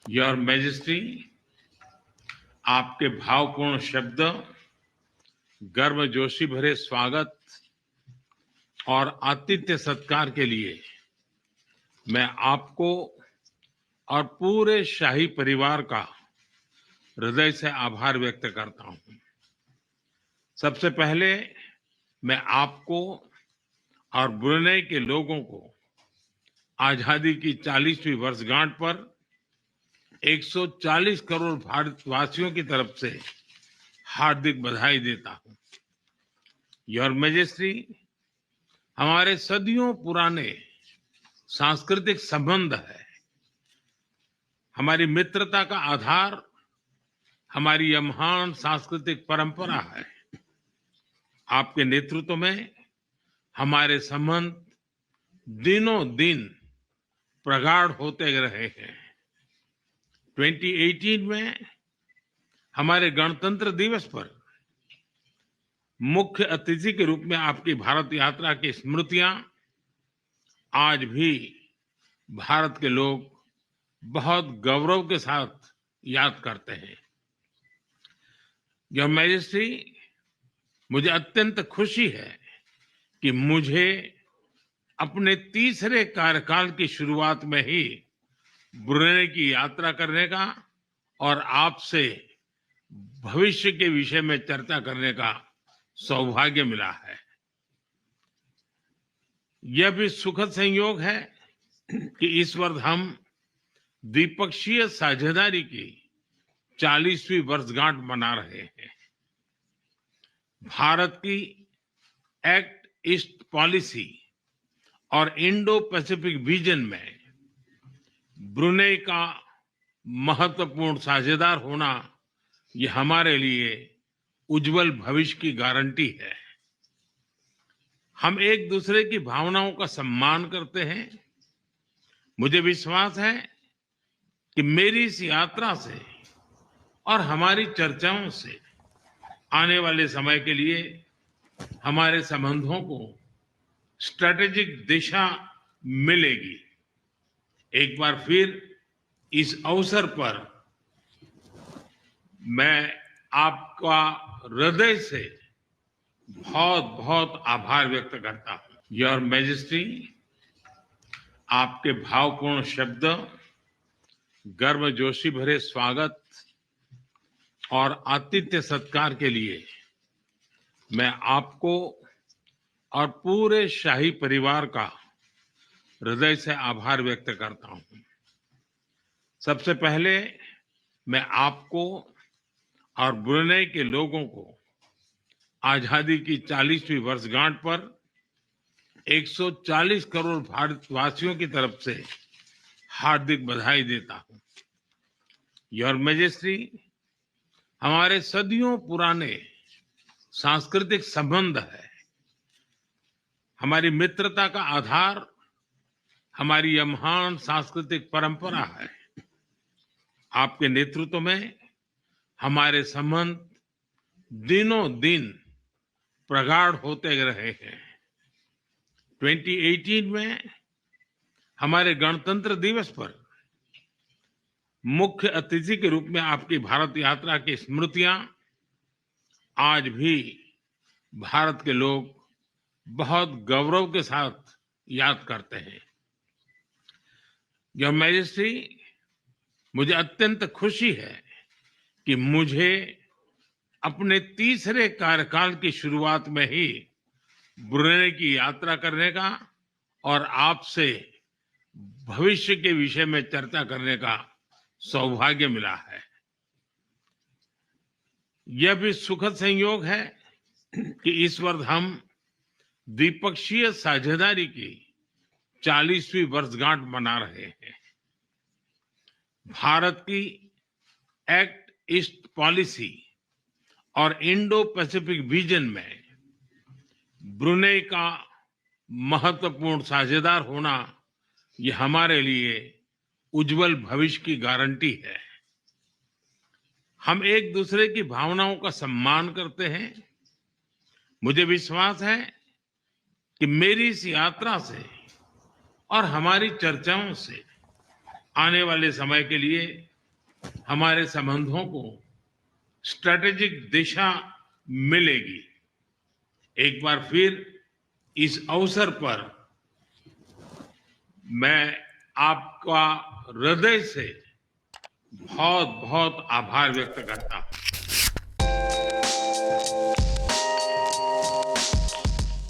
Your majesty, आपके भावपूर्ण शब्द, गर्मजोशी भरे स्वागत और आतिथ्य सत्कार के लिए मैं आपको और पूरे शाही परिवार का हृदय से आभार व्यक्त करता हूं। सबसे पहले मैं आपको और ब्रुनेई के लोगों को आजादी की 40वीं वर्षगांठ पर 140 करोड़ भारतवासियों की तरफ से हार्दिक बधाई देता हूं। योर मैजेस्टी, हमारे सदियों पुराने सांस्कृतिक संबंध है। हमारी मित्रता का आधार हमारी यह महान सांस्कृतिक परंपरा है। आपके नेतृत्व में हमारे संबंध दिनों दिन प्रगाढ़ होते रहे हैं। 2018 में हमारे गणतंत्र दिवस पर मुख्य अतिथि के रूप में आपकी भारत यात्रा की स्मृतियां आज भी भारत के लोग बहुत गौरव के साथ याद करते हैं। योर मैजेस्टी, मुझे अत्यंत खुशी है कि मुझे अपने तीसरे कार्यकाल की शुरुआत में ही ब्रुनेई की यात्रा करने का और आपसे भविष्य के विषय में चर्चा करने का सौभाग्य मिला है। यह भी सुखद संयोग है कि इस वर्ष हम द्विपक्षीय साझेदारी की 40वीं वर्षगांठ मना रहे हैं। भारत की एक्ट ईस्ट पॉलिसी और इंडो पैसिफिक विजन में ब्रुनेई का महत्वपूर्ण साझेदार होना यह हमारे लिए उज्जवल भविष्य की गारंटी है। हम एक दूसरे की भावनाओं का सम्मान करते हैं। मुझे विश्वास है कि मेरी इस यात्रा से और हमारी चर्चाओं से आने वाले समय के लिए हमारे संबंधों को स्ट्रैटेजिक दिशा मिलेगी। एक बार फिर इस अवसर पर मैं आपका हृदय से बहुत बहुत आभार व्यक्त करता हूं। योर मैजेस्टी, आपके भावपूर्ण शब्द, गर्मजोशी भरे स्वागत और आतिथ्य सत्कार के लिए मैं आपको और पूरे शाही परिवार का हृदय से आभार व्यक्त करता हूं। सबसे पहले मैं आपको और ब्रुनेई के लोगों को आजादी की 40वीं वर्षगांठ पर 140 करोड़ भारतवासियों की तरफ से हार्दिक बधाई देता हूं। योर मैजेस्टी, हमारे सदियों पुराने सांस्कृतिक संबंध है। हमारी मित्रता का आधार हमारी यह महान सांस्कृतिक परंपरा है। आपके नेतृत्व में हमारे संबंध दिनों दिन प्रगाढ़ होते रहे हैं। 2018 में हमारे गणतंत्र दिवस पर मुख्य अतिथि के रूप में आपकी भारत यात्रा की स्मृतियां आज भी भारत के लोग बहुत गौरव के साथ याद करते हैं। योर मैजेस्टी, मुझे अत्यंत खुशी है कि मुझे अपने तीसरे कार्यकाल की शुरुआत में ही ब्रुनेई की यात्रा करने का और आपसे भविष्य के विषय में चर्चा करने का सौभाग्य मिला है। यह भी सुखद संयोग है कि इस वर्ष हम द्विपक्षीय साझेदारी की 40वीं वर्षगांठ मना रहे हैं। भारत की एक्ट ईस्ट पॉलिसी और इंडो पैसिफिक विजन में ब्रुनेई का महत्वपूर्ण साझेदार होना यह हमारे लिए उज्जवल भविष्य की गारंटी है। हम एक दूसरे की भावनाओं का सम्मान करते हैं। मुझे विश्वास है कि मेरी इस यात्रा से और हमारी चर्चाओं से आने वाले समय के लिए हमारे संबंधों को स्ट्रेटेजिक दिशा मिलेगी। एक बार फिर इस अवसर पर मैं आपका हृदय से बहुत बहुत आभार व्यक्त करता हूं।